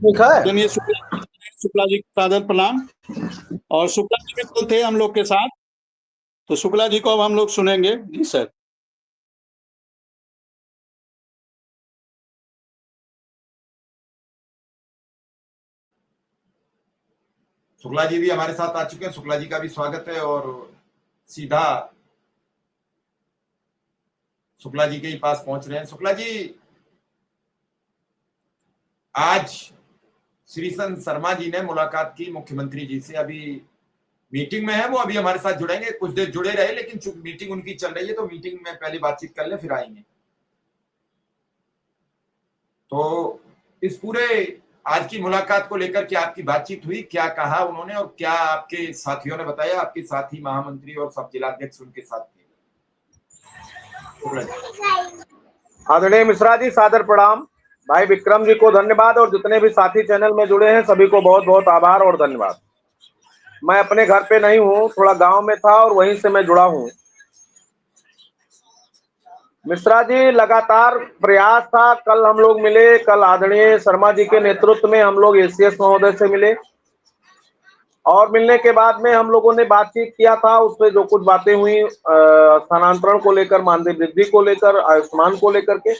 लिखा है। सुनिए, शुक्ला जी का सादर प्रणाम। और शुक्ला जी भी कल थे हम लोग के साथ, तो शुक्ला जी को अब हम लोग सुनेंगे। जी सर। शुक्ला जी भी हमारे साथ आ चुके हैं। शुक्ला जी का भी स्वागत है और सीधा शुक्ला जी के ही पास पहुंच रहे हैं। शुक्ला जी, आज श्रीसंत शर्मा जी ने मुलाकात की मुख्यमंत्री जी से। अभी मीटिंग में है वो, अभी हमारे साथ जुड़ेंगे। कुछ देर जुड़े रहे, लेकिन चूंकि मीटिंग उनकी चल रही है तो मीटिंग में पहले बातचीत कर ले, फिर आएंगे। तो इस पूरे आज की मुलाकात को लेकर क्या आपकी बातचीत हुई, क्या कहा उन्होंने और क्या आपके साथियों ने बताया? आपके साथी महामंत्री और सब जिलाध्यक्ष उनके साथ थे। आदरणीय मिश्रा जी, सादर प्रणाम। भाई विक्रम जी को धन्यवाद और जितने भी साथी चैनल में जुड़े हैं सभी को बहुत बहुत आभार और धन्यवाद। मैं अपने घर पे नहीं हूँ, थोड़ा गांव में था और वहीं से मैं जुड़ा हूँ। मिश्रा जी, लगातार प्रयास था। कल हम लोग मिले, कल आदरणीय शर्मा जी के नेतृत्व में हम लोग एसीएस महोदय से मिले और मिलने के बाद में हम लोगों ने बातचीत किया था। उसमें जो कुछ बातें हुई स्थानांतरण को लेकर, मानदेय वृद्धि को लेकर, आयुष्मान को लेकर के,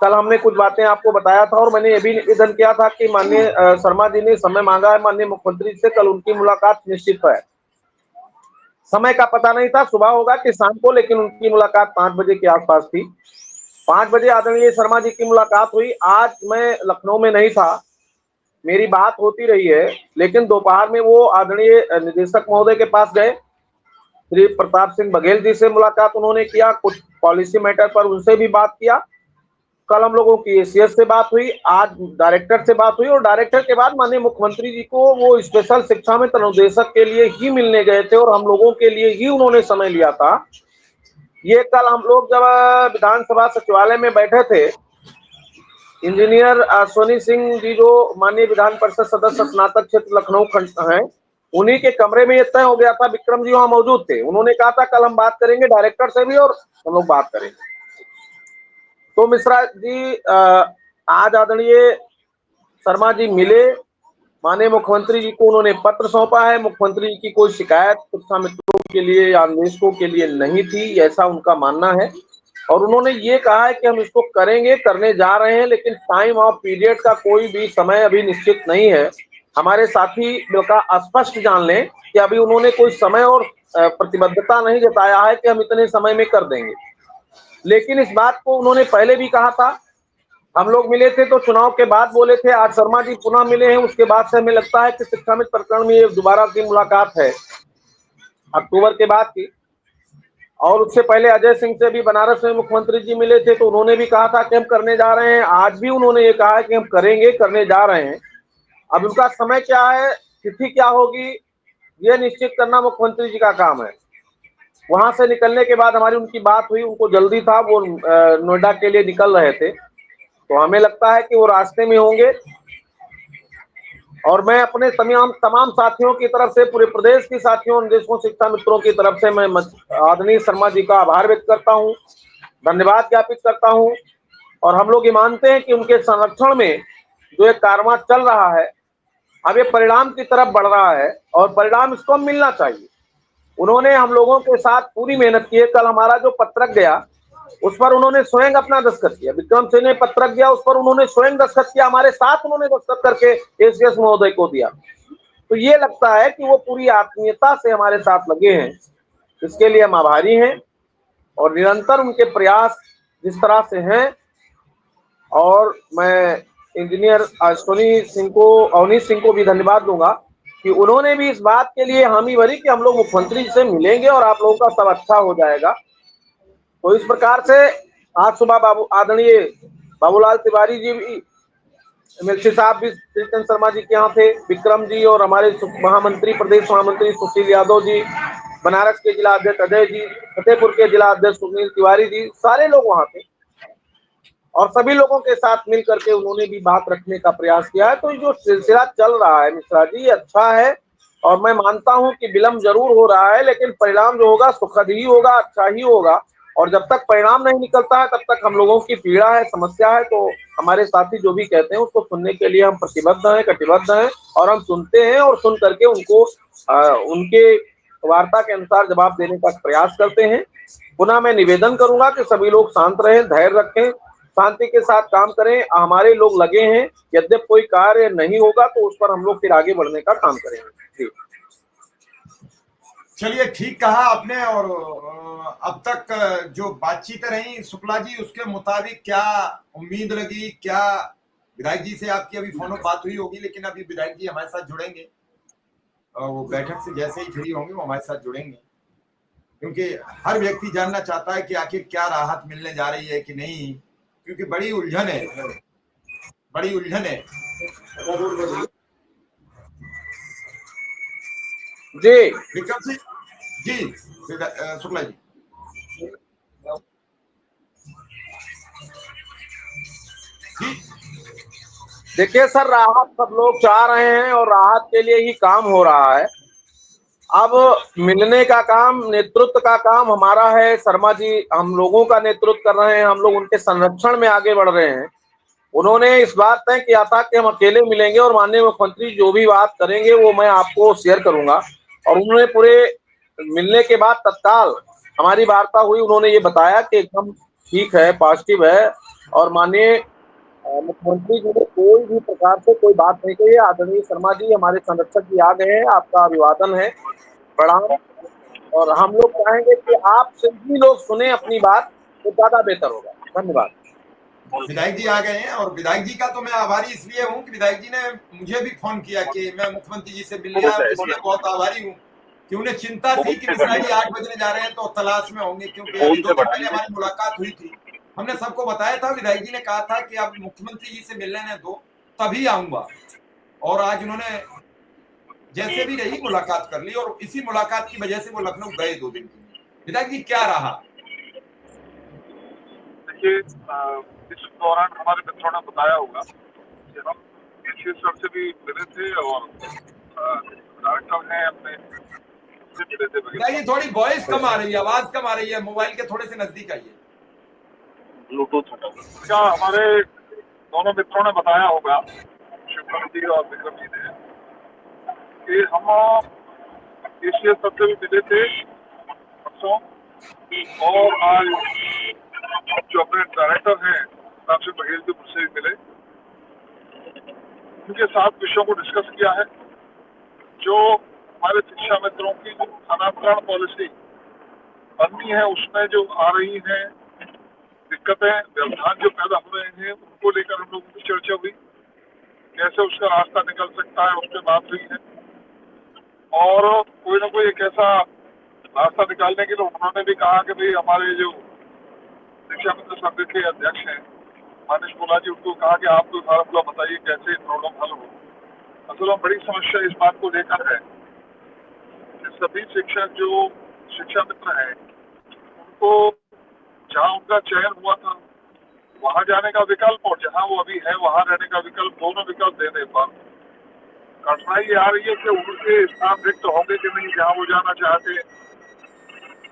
कल हमने कुछ बातें आपको बताया था और मैंने ये भी निवेदन किया था कि माननीय शर्मा जी ने समय मांगा है माननीय मुख्यमंत्री से। कल उनकी मुलाकात निश्चित है। समय का पता नहीं था सुबह होगा कि शाम को, लेकिन उनकी मुलाकात 5 बजे के आसपास थी। 5 बजे आदरणीय शर्मा जी की मुलाकात हुई। आज मैं लखनऊ में नहीं था, मेरी बात होती रही है, लेकिन दोपहर में वो आदरणीय निदेशक महोदय के पास गए। श्री प्रताप सिंह बघेल जी से मुलाकात उन्होंने किया, कुछ पॉलिसी मैटर पर उनसे भी बात किया। कल हम लोगों की एसीएस से बात हुई, आज डायरेक्टर से बात हुई और डायरेक्टर के बाद माननीय मुख्यमंत्री जी को वो स्पेशल शिक्षा में तनुदेशक के लिए ही मिलने गए थे और हम लोगों के लिए ही उन्होंने समय लिया था। ये कल हम लोग जब विधानसभा सचिवालय में बैठे थे, इंजीनियर सोनी सिंह जी जो माननीय विधान परिषद सदस्य स्नातक क्षेत्र लखनऊ खंड हैं, उन्हीं के कमरे में ये तय हो गया था। विक्रम जी वहां मौजूद थे। उन्होंने कहा था कल हम बात करेंगे डायरेक्टर से भी और हम लोग बात करेंगे। तो मिश्रा जी, आज आदरणीय शर्मा जी मिले, माननीय मुख्यमंत्री जी को उन्होंने पत्र सौंपा है। मुख्यमंत्री जी की कोई शिकायत शिक्षा मित्रों के लिए या निवेशकों के लिए नहीं थी, ऐसा उनका मानना है। और उन्होंने ये कहा है कि हम इसको करेंगे, करने जा रहे हैं, लेकिन टाइम ऑफ पीरियड का कोई भी समय अभी निश्चित नहीं है। हमारे साथी का स्पष्ट जान लें कि अभी उन्होंने कोई समय और प्रतिबद्धता नहीं जताया है कि हम इतने समय में कर देंगे। लेकिन इस बात को उन्होंने पहले भी कहा था। हम लोग मिले थे तो चुनाव के बाद बोले थे। आज शर्मा जी पुनः मिले हैं, उसके बाद से हमें लगता है कि शिक्षा मित्र प्रकरण में ये दोबारा की मुलाकात है, अक्टूबर के बाद की। और उससे पहले अजय सिंह से भी बनारस में मुख्यमंत्री जी मिले थे तो उन्होंने भी कहा था कि हम करने जा रहे हैं। आज भी उन्होंने ये कहा है कि हम करेंगे, करने जा रहे हैं। अब उनका समय क्या है, तिथि क्या होगी, ये निश्चित करना मुख्यमंत्री जी का काम है। वहां से निकलने के बाद हमारी उनकी बात हुई, उनको जल्दी था, वो नोएडा के लिए निकल रहे थे, तो हमें लगता है कि वो रास्ते में होंगे। और मैं अपने तमाम साथियों की तरफ से, पूरे प्रदेश के साथियों, निदेशकों, शिक्षा मित्रों की तरफ से मैं आदरणीय शर्मा जी का आभार व्यक्त करता हूँ, धन्यवाद ज्ञापित करता हूँ। और हम लोग ये मानते हैं कि उनके संरक्षण में जो एक कारवां चल रहा है, अब ये परिणाम की तरफ बढ़ रहा है और परिणाम इसको मिलना चाहिए। उन्होंने हम लोगों के साथ पूरी मेहनत की है। कल हमारा जो पत्रक गया उस पर उन्होंने स्वयं अपना दस्तखत किया। विक्रम सिंह ने पत्रक दिया, उस पर उन्होंने स्वयं दस्तखत किया, हमारे साथ उन्होंने दस्तखत करके एसीएस महोदय को दिया। तो ये लगता है कि वो पूरी आत्मीयता से हमारे साथ लगे हैं, इसके लिए हम आभारी हैं। और निरंतर उनके प्रयास जिस तरह से हैं, और मैं इंजीनियर अवनीश सिंह को भी धन्यवाद दूंगा कि उन्होंने भी इस बात के लिए हामी भरी कि हम लोग मुख्यमंत्री से मिलेंगे और आप लोगों का सब अच्छा हो जाएगा। तो इस प्रकार से आज सुबह आदरणीय बाबूलाल तिवारी जी भी, एमएलसी साहब भी श्रीचंद शर्मा जी के यहाँ थे, विक्रम जी और हमारे महामंत्री, प्रदेश महामंत्री सुशील यादव जी, बनारस के जिला अध्यक्ष अजय जी, फतेहपुर के जिला अध्यक्ष सुनील तिवारी जी, सारे लोग वहां थे और सभी लोगों के साथ मिल करके उन्होंने भी बात रखने का प्रयास किया है। तो ये जो सिलसिला चल रहा है मिश्रा जी, अच्छा है और मैं मानता हूं कि विलंब जरूर हो रहा है, लेकिन परिणाम जो होगा सुखद ही होगा, अच्छा ही होगा। और जब तक परिणाम नहीं निकलता है तब तक हम लोगों की पीड़ा है, समस्या है। तो हमारे साथी जो भी कहते हैं उसको सुनने के लिए हम प्रतिबद्ध हैं, कटिबद्ध हैं, और हम सुनते हैं और सुन करके उनको उनके वार्ता के अनुसार जवाब देने का प्रयास करते हैं। पुनः मैं निवेदन करूंगा कि सभी लोग शांत रहें, धैर्य रखें, शांति के साथ काम करें। हमारे लोग लगे हैं, यद्यप कोई कार्य नहीं होगा तो उस पर हम लोग फिर आगे बढ़ने का काम करेंगे। जी चलिए, ठीक कहा आपने। और अब तक जो बातचीतें रही शुक्ला जी, उसके मुताबिक क्या उम्मीद लगी? क्या विधायक जी से आपकी अभी फोन बात हुई होगी, लेकिन अभी विधायक जी हमारे साथ जुड़ेंगे और वो बैठक से जैसे ही फ्री होंगे वो हमारे साथ जुड़ेंगे, क्योंकि हर व्यक्ति जानना चाहता है कि आखिर क्या राहत मिलने जा रही है कि नहीं, क्योंकि बड़ी उलझन है, बड़ी उलझन है। जी विक्रम सिंह जी, शुक्ला जी। जी देखिए सर, राहत सब लोग चाह रहे हैं और राहत के लिए ही काम हो रहा है। अब मिलने का काम, नेतृत्व का काम हमारा है। शर्मा जी हम लोगों का नेतृत्व कर रहे हैं, हम लोग उनके संरक्षण में आगे बढ़ रहे हैं। उन्होंने इस बात तय किया था कि हम अकेले मिलेंगे और माननीय मुख्यमंत्री जो भी बात करेंगे वो मैं आपको शेयर करूंगा। और उन्होंने पूरे मिलने के बाद तत्काल हमारी वार्ता हुई, उन्होंने ये बताया कि एकदम ठीक है, पॉजिटिव है। और माननीय मुख्यमंत्री जी ने कोई भी प्रकार से कोई बात नहीं कही है। आदरणीय शर्मा जी हमारे संरक्षक जी आ गए हैं, आपका अभिवादन है, प्रणाम। और हम लोग चाहेंगे कि आप सभी लोग सुने अपनी बात, तो ज्यादा बेहतर होगा। धन्यवाद। विधायक जी आ गए हैं, और विधायक जी का तो मैं आभारी इसलिए हूं कि विधायक जी ने मुझे भी फोन किया कि मैं मुख्यमंत्री जी से मिलने आया, इसलिए बहुत आभारी हूं कि उन्हें चिंता थी कि मिश्रा जी 8 बजने जा रहे हैं तो तलाश में होंगे, क्योंकि अभी 2 दिन पहले हमारी मुलाकात हुई थी। हमने सबको बताया था, विधायक जी ने कहा था कि आप मुख्यमंत्री जी से मिलने दो, तभी आऊंगा। और आज उन्होंने जैसे भी रही मुलाकात कर ली, और इसी मुलाकात की वजह से वो लखनऊ गए 2 दिन के लिए। विधायक जी क्या रहा? देखिए, इस दौरान हमारे मित्रों ने बताया होगा कि हम एशिया सर से भी मिले थे और डायरेक्टर हैं अपने से मिले थे। विधायक जी थोड़ी वॉइस कम आ रही है, आवाज कम आ रही है, मोबाइल के थोड़े से नजदीक आइए। ब्लूटूथ क्या हमारे दोनों मित्रों ने बताया होगा, शिवराम जी और विक्रम जी ने, कि हम एशिया सर से भी मिले थे परसों, और आज जो अपने डायरेक्टर हैं तापसी बघेल जी मुझसे भी मिले। उनके साथ विषयों को डिस्कस किया है। जो हमारे शिक्षा मित्रों की जो स्थानांतरण पॉलिसी बननी है, उसमें जो आ रही हैं दिक्कतें, व्यवधान जो पैदा हो रहे हैं, उनको लेकर हम लोगों की चर्चा हुई। कैसे उसका रास्ता निकल सकता है, उस पर बात हुई है। और कोई ना कोई एक ऐसा रास्ता निकालने के लिए उन्होंने भी कहा कि भाई हमारे जो शिक्षा मित्र संघ के अध्यक्ष हैं मानिश बोला जी, उनको कहा कि आप तो सारा पूरा बताइए कैसे प्रॉब्लम हल हो। असल में बड़ी समस्या इस बात को लेकर है कि सभी शिक्षक जो शिक्षा मित्र हैं उनको जहाँ उनका चयन हुआ था वहाँ जाने का विकल्प और जहाँ वो अभी है वहाँ रहने का विकल्प, दोनों विकल्प देने पर कठिनाई ये आ रही है कि उनके स्थान रिक्त होंगे कि नहीं, जहाँ वो जाना चाहते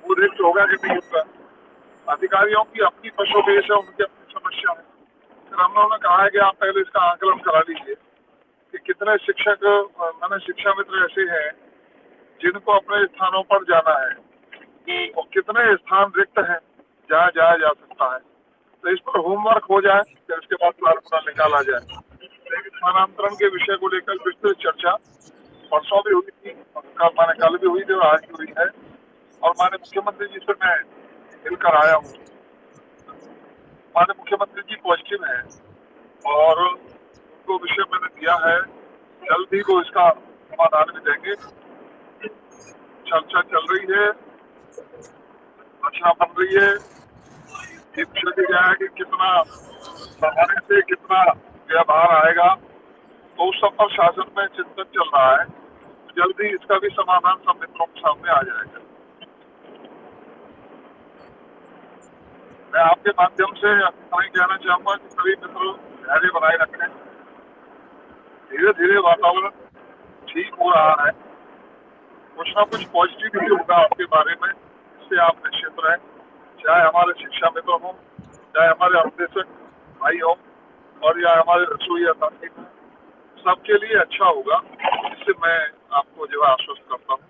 वो रिक्त होगा कि नहीं होगा। अधिकारियों की अपनी पशुपेश है, उनकी अपनी समस्या है। फिर हम लोगों ने कहा है कि आप पहले इसका आकलन करा लीजिए कि कितने शिक्षक मैंने शिक्षा मित्र ऐसे हैं जिनको अपने स्थानों पर जाना है और कितने स्थान रिक्त हैं जहाँ जाया जा सकता है। तो इस पर होमवर्क हो जाए, फिर उसके बाद फॉर्मूला निकाला जाए। लेकिन स्थानांतरण के विषय को लेकर विस्तृत चर्चा परसों भी हुई थी, माने कल भी हुई थी और आज भी हुई है। और माननीय मुख्यमंत्री जी से मैं मिलकर आया हूँ। माननीय मुख्यमंत्री जी पॉजिटिव हैं और उनको विषय मैंने दिया है, जल्द ही वो इसका समाधान भी देंगे। चर्चा चल रही है, रचना बन रही है। ये पूछा गया है कि कितना सामान्य से कितना व्यवहार आएगा, तो उस सब पर शासन में चिंतन चल रहा है। जल्द ही इसका भी समाधान सब मित्रों के सामने आ जाएगा। मैं आपके माध्यम से यही कहना चाहूंगा कि सभी मित्र धैर्य बनाए रखें। धीरे धीरे वातावरण ठीक हो रहा है, कुछ ना कुछ पॉजिटिविटी होगा आपके बारे में, इससे आप निश्चित रहें। चाहे हमारे शिक्षा मित्र हों, चाहे हमारे अनुदेशक भाई हों, और या हमारे रसोईया साथी हों, सबके लिए अच्छा होगा। इससे मैं आपको जो है आश्वस्त करता हूँ,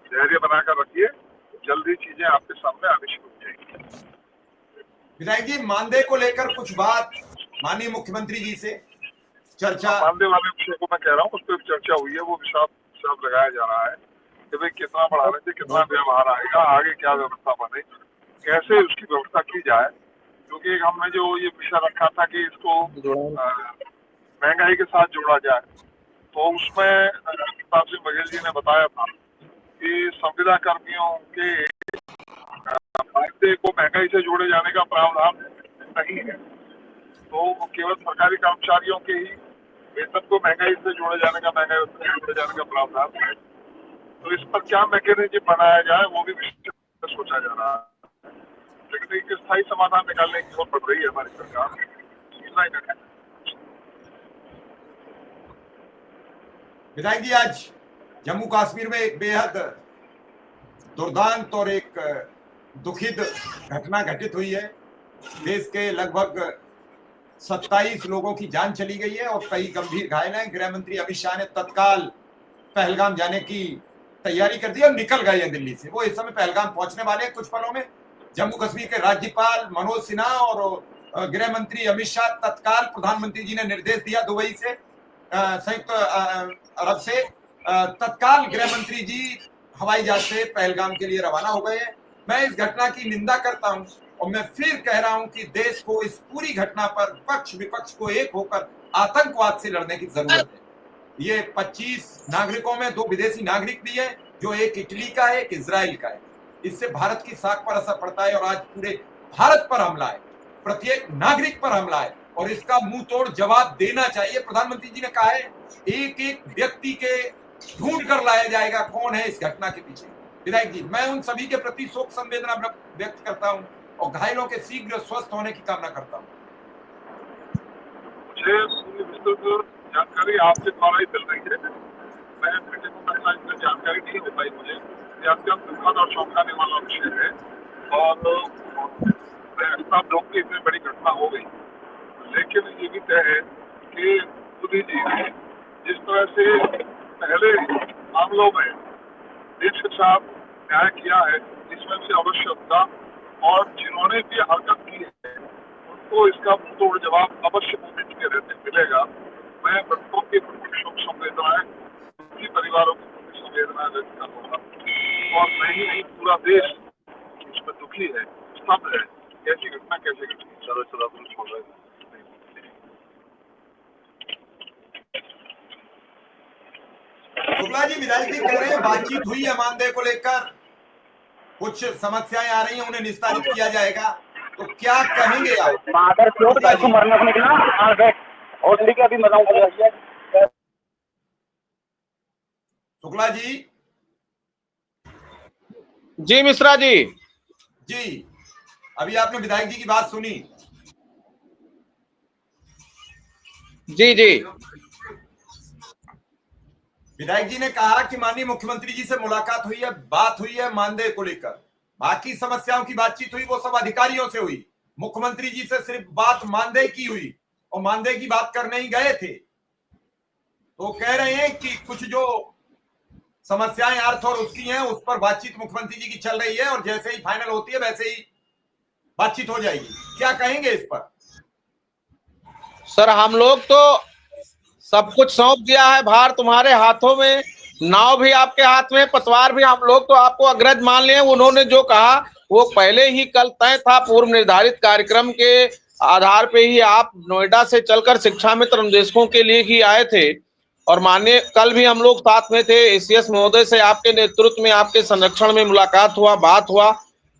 धैर्य बनाकर रखिए, जल्दी चीजें आपके सामने आनी शुरू हो जाएगी। विधायक जी, मानदेय को लेकर कुछ बात माननीय मुख्यमंत्री जी से चर्चा? मानदेय वाले विषय को मैं कह रहा हूँ, उस पर भी चर्चा हुई है, वो हिसाब लगाया जा रहा है कि भाई कितना बढ़ाने से कितना व्यवहार आएगा, आगे क्या व्यवस्था बने, कैसे उसकी व्यवस्था की जाए। क्योंकि हमने जो ये विषय रखा था कि इसको महंगाई के साथ जोड़ा जाए, तो उसमें प्रताप सिंह बघेल जी ने बताया था कि संविदा कर्मियों के मानदेय को महंगाई से जोड़े जाने का प्रावधान नहीं है, तो केवल सरकारी कर्मचारियों के ही वेतन को महंगाई से जोड़े जाने का प्रावधान है। तो इस पर क्या मैकेनिज्म बनाया जाए, वो भी विषय सोचा जा रहा है। लेकिन एक स्थायी समाधान निकालने की ओर बढ़ रही है हमारी सरकार। विधायक जी, आज जम्मू कश्मीर में एक बेहद दुर्दांत और एक दुखित घटना घटित हुई है। देश के लगभग 27 लोगों की जान चली गई है और कई गंभीर घायल हैं। गृह मंत्री अमित शाह ने तत्काल पहलगाम जाने की तैयारी कर दी और निकल गए हैं दिल्ली से। वो इस समय पहलगाम पहुंचने वाले हैं कुछ पलों में। जम्मू कश्मीर के राज्यपाल मनोज सिन्हा और गृह मंत्री अमित शाह तत्काल प्रधानमंत्री जी ने निर्देश दिया दुबई से, संयुक्त अरब से, तत्काल गृह मंत्री जी हवाई जहाज से पहलगाम के लिए रवाना हो गए हैं। मैं इस घटना की निंदा करता हूं और मैं फिर कह रहा हूं कि देश को इस पूरी घटना पर पक्ष विपक्ष को एक होकर आतंकवाद से लड़ने की जरूरत है। ये 25 नागरिकों में 2 विदेशी नागरिक भी हैं, जो एक इटली का है, एक इजराइल का है। इससे भारत की साख पर असर पड़ता है और आज पूरे भारत पर हमला है, प्रत्येक नागरिक पर हमला है और इसका मुंह तोड़ जवाब देना चाहिए। प्रधानमंत्री जी ने कहा है एक एक व्यक्ति के ढूंढ कर लाया जाएगा कौन है इस घटना के पीछे। विधायक जी, मैं उन सभी के प्रति शोक संवेदना व्यक्त करता हूं और घायलों के शीघ्र स्वस्थ होने की कामना करता हूं। मुझे पूरी विस्तृत जानकारी आपके द्वारा ही मिल रही है। मैं बेटे को पहला इसमें जानकारी नहीं हो पाई मुझे। ये अत्यंत दुखद और चौंकाने वाला विषय है और सब लोग की इतनी बड़ी घटना हो गई। लेकिन ये भी तय है कि मोदी जी ने जिस तरह से पहले मामलों में देश के साथ न्याय किया है, जिसमें से आवश्यक था, और जिन्होंने भी हरकत की है उनको इसका मुंहतोड़ जवाब अवश्य मोदी जी के रहते मिलेगा। मैं मृतकों के प्रति शोक संवेदनाएं, उनके परिवारों के प्रति संवेदनाएं व्यक्त करूंगा और मैं ही नहीं पूरा देश इसमें दुखी है, स्तब्ध है। कैसी घटना कैसे घटी? छोड़ रहे शुक्ला जी, विधायक जी कह रहे हैं बातचीत हुई है मानदेय को लेकर, कुछ समस्याएं आ रही हैं, उन्हें निस्तारित किया जाएगा, तो क्या कहेंगे आप? शुक्ला जी। जी मिश्रा जी। जी, अभी आपने विधायक जी की बात सुनी। जी जी। विधायक जी ने कहा कि माननीय मुख्यमंत्री जी से मुलाकात हुई है, बात हुई है मानदेय को लेकर, बाकी समस्याओं की बातचीत हुई वो सब अधिकारियों से हुई, मुख्यमंत्री जी से सिर्फ बात मानदेय की हुई और मानदेय की बात करने ही गए थे। तो कह रहे हैं कि कुछ जो समस्याएं अर्थ और उसकी हैं उस पर बातचीत मुख्यमंत्री जी की चल रही है और जैसे ही फाइनल होती है वैसे ही बातचीत हो जाएगी। क्या कहेंगे इस पर? सर, हम लोग तो सब कुछ सौंप दिया है, भार तुम्हारे हाथों में, नाव भी आपके हाथ में, पतवार भी। हम लोग तो आपको अग्रज मान लिए। उन्होंने जो कहा वो पहले ही कल तय था, पूर्व निर्धारित कार्यक्रम के आधार पे ही आप नोएडा से चलकर शिक्षा मित्र अनुदेशकों के लिए ही आए थे और माननीय कल भी हम लोग साथ में थे। एसीएस महोदय से आपके नेतृत्व में, आपके संरक्षण में मुलाकात हुआ, बात हुआ,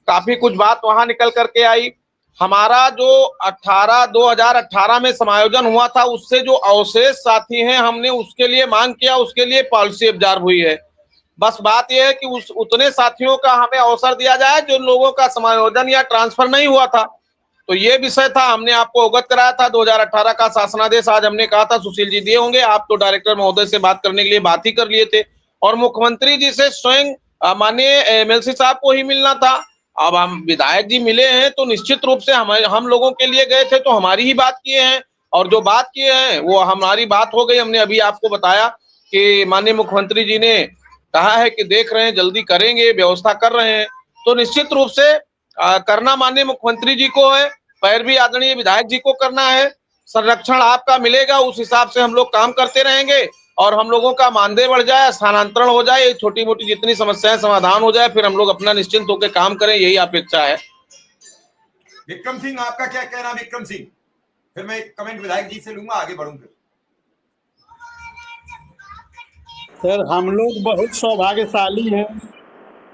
काफी कुछ बात वहां निकल करके आई। हमारा जो 2018 में समायोजन हुआ था, उससे जो अवशेष साथी हैं, हमने उसके लिए मांग किया, उसके लिए पॉलिसी ऑब्जर्व हुई है। बस बात यह है कि उतने साथियों का हमें अवसर दिया जाए जो लोगों का समायोजन या ट्रांसफर नहीं हुआ था। तो ये विषय था, हमने आपको अवगत कराया था। 2018 का शासनादेश आज हमने कहा था सुशील जी दिए होंगे, आप तो डायरेक्टर महोदय से बात करने के लिए बात ही कर लिए थे और मुख्यमंत्री जी से स्वयं माननीय एमएलसी साहब को ही मिलना था। अब हम विधायक जी मिले हैं तो निश्चित रूप से हम लोगों के लिए गए थे तो हमारी ही बात किए हैं, और जो बात किए हैं वो हमारी बात हो गई। हमने अभी आपको बताया कि माननीय मुख्यमंत्री जी ने कहा है कि देख रहे हैं, जल्दी करेंगे, व्यवस्था कर रहे हैं। तो निश्चित रूप से करना माननीय मुख्यमंत्री जी को है, पैरवी आदरणीय विधायक जी को करना है। संरक्षण आपका मिलेगा, उस हिसाब से हम लोग काम करते रहेंगे और हम लोगों का मानदेय बढ़ जाए, स्थानांतरण हो जाए, छोटी मोटी जितनी समस्याएं समाधान हो जाए, फिर हम लोग अपना निश्चिंत होकर काम करें, यही अपेक्षा है। विक्रम सिंह, आपका क्या कहना? विक्रम सिंह, फिर मैं एक कमेंट विधायक जी से लूंगा, आगे बढ़ूंगा। सर, हम लोग बहुत सौभाग्यशाली हैं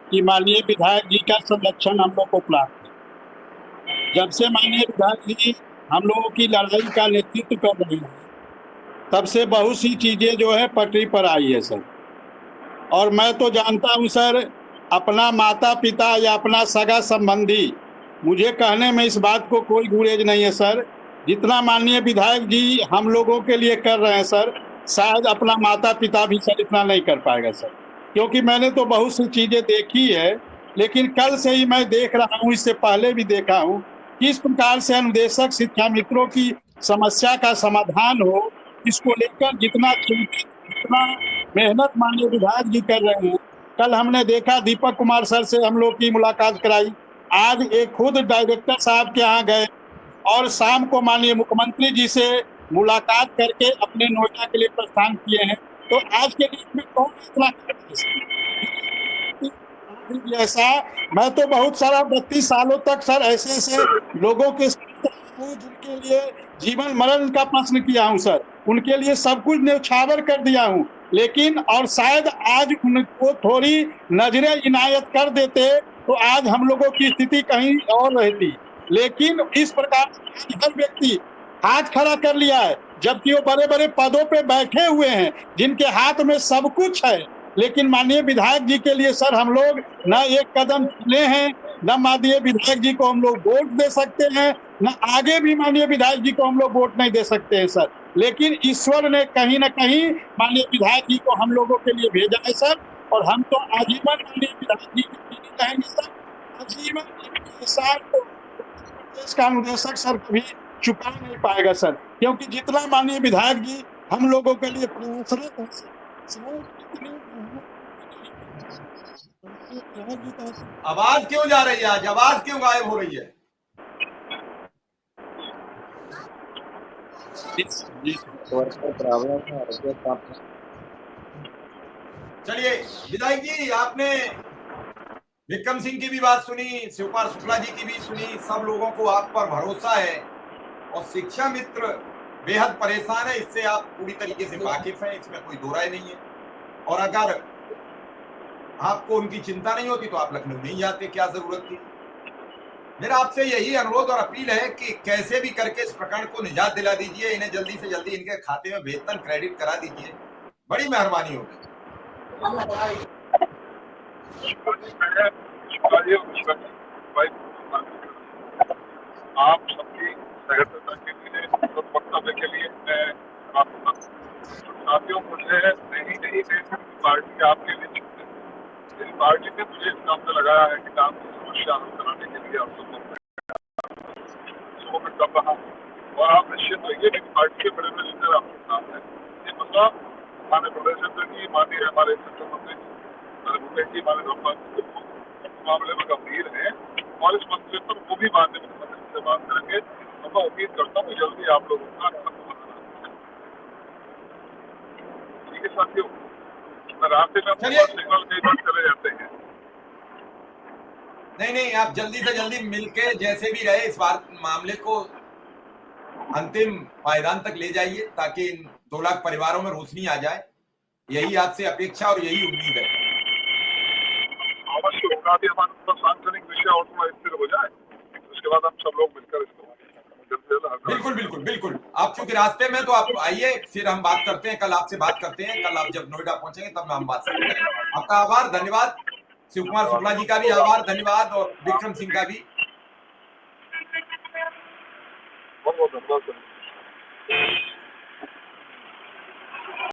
कि माननीय विधायक जी का संरक्षण हम लोग को प्राप्त है। जब से माननीय विधायक जी हम लोगों की लड़ाई का नेतृत्व कर रहे हैं, तब से बहुत सी चीजें जो है पटरी पर आई है सर। और मैं तो जानता हूं सर, अपना माता पिता या अपना सगा संबंधी, मुझे कहने में इस बात को कोई गुरेज नहीं है सर। जितना माननीय विधायक जी हम लोगों के लिए कर रहे हैं सर, शायद अपना माता पिता भी सर इतना नहीं कर पाएगा सर। क्योंकि मैंने तो बहुत सी चीजें देखी है, लेकिन कल से ही मैं देख रहा हूं, इससे पहले भी देखा हूं, किस प्रकार से अनुदेशक शिक्षा मित्रों की समस्या का समाधान हो, इसको लेकर जितना चिंतित, जितना मेहनत माननीय विधायक जी कर रहे हैं। कल हमने देखा दीपक कुमार सर से हम लोग की मुलाकात कराई, आज एक खुद डायरेक्टर साहब के यहाँ गए और शाम को माननीय मुख्यमंत्री जी से मुलाकात करके अपने नोएडा के लिए प्रस्थान किए हैं। तो आज के लिए में कौन इतना ऐसा, मैं तो बहुत सारा 32 सालों तक सर ऐसे ऐसे लोगों के साथ हूँ जिनके लिए जीवन मरण का प्रश्न किया हूँ सर, उनके लिए सब कुछ न्यौछावर कर दिया हूँ। लेकिन और शायद आज उनको थोड़ी नजरें इनायत कर देते तो आज हम लोगों की स्थिति कहीं और रहती। लेकिन इस प्रकार हर व्यक्ति हाथ खड़ा कर लिया है, जबकि वो बड़े बड़े पदों पे बैठे हुए हैं, जिनके हाथ में सब कुछ है। लेकिन माननीय विधायक जी के लिए सर हम लोग न एक कदम चले हैं, न माननीय विधायक जी को हम लोग वोट दे सकते हैं, न आगे भी माननीय विधायक जी को हम लोग वोट नहीं दे सकते हैं सर। लेकिन ईश्वर ने कहीं ना कहीं माननीय विधायक जी को हम लोगों के लिए भेजा है सर, और हम तो आजीवन माननीय विधायक जी के लिए रहेंगे सर। आजीवन एहसान को प्रदेश का अनुदेशक सर कभी चुका नहीं पाएगा सर, क्योंकि जितना माननीय विधायक जी हम लोगों के लिए प्रयासरत है सर, आवाज क्यों जा रही है? आज आवाज क्यों गायब हो रही है? चलिए विधायक जी, आपने विक्रम सिंह की भी बात सुनी, शिवकुमार शुक्ला जी की भी सुनी। सब लोगों को आप पर भरोसा है और शिक्षा मित्र बेहद परेशान है, इससे आप पूरी तरीके से वाकिफ हैं, इसमें कोई दो राय नहीं है। और अगर आपको उनकी चिंता नहीं होती तो आप लखनऊ नहीं जाते, क्या जरूरत थी? मेरा आपसे यही अनुरोध और अपील है कि कैसे भी करके इस प्रकरण को निजात दिला दीजिए, इन्हें जल्दी से जल्दी इनके खाते में वेतन क्रेडिट करा दीजिए, बड़ी मेहरबानी होगी। आप सबकी सहायता के लिए, वक्तव्य के लिए मैं आपको साथियों, मुझे नहीं पार्टी आपके लिए इस पार्टी ने मुझे इस काम में लगाया है कि काम की समस्या हल कराने के लिए आप सबको मैं कर रहा हूँ। और आप निश्चित रहिए कि पार्टी के बड़े बड़े लीडर आपके साथ हैं। ये मसला माननीय प्रोफेसर जी, माननीय हमारे शिक्षा मंत्री भूपेश जी, माननीय मुख्यमंत्री मामले में गंभीर है और इस मसले पर वो भी माननीय मुख्यमंत्री से बात करेंगे। और मैं उम्मीद करता हूँ जल्दी आप लोगों का ठीक है साथियों। रास्ते में सिग्नल कई बार चले जाते हैं। नहीं, आप जल्दी से जल्दी मिलके जैसे भी रहे इस बार मामले को अंतिम पायदान तक ले जाइए, ताकि इन 2 लाख परिवारों में रोशनी आ जाए। यही आपसे अपेक्षा और यही उम्मीद है। अवश्य होगा कि हमारा सांसनिक विषय और थोड़ा स्थिर हो जाए, उसके बाद हम सब लोग मिलकर इसको बिल्कुल। आप चूंकि रास्ते में, तो आप आइए, फिर हम बात करते हैं, कल आपसे बात करते हैं। कल आप जब नोएडा पहुंचेंगे तब हम बात करेंगे। आपका आभार, धन्यवाद। शिवकुमार शुक्ला जी का भी आभार, धन्यवाद, और विक्रम सिंह का भी बहुत धन्यवाद।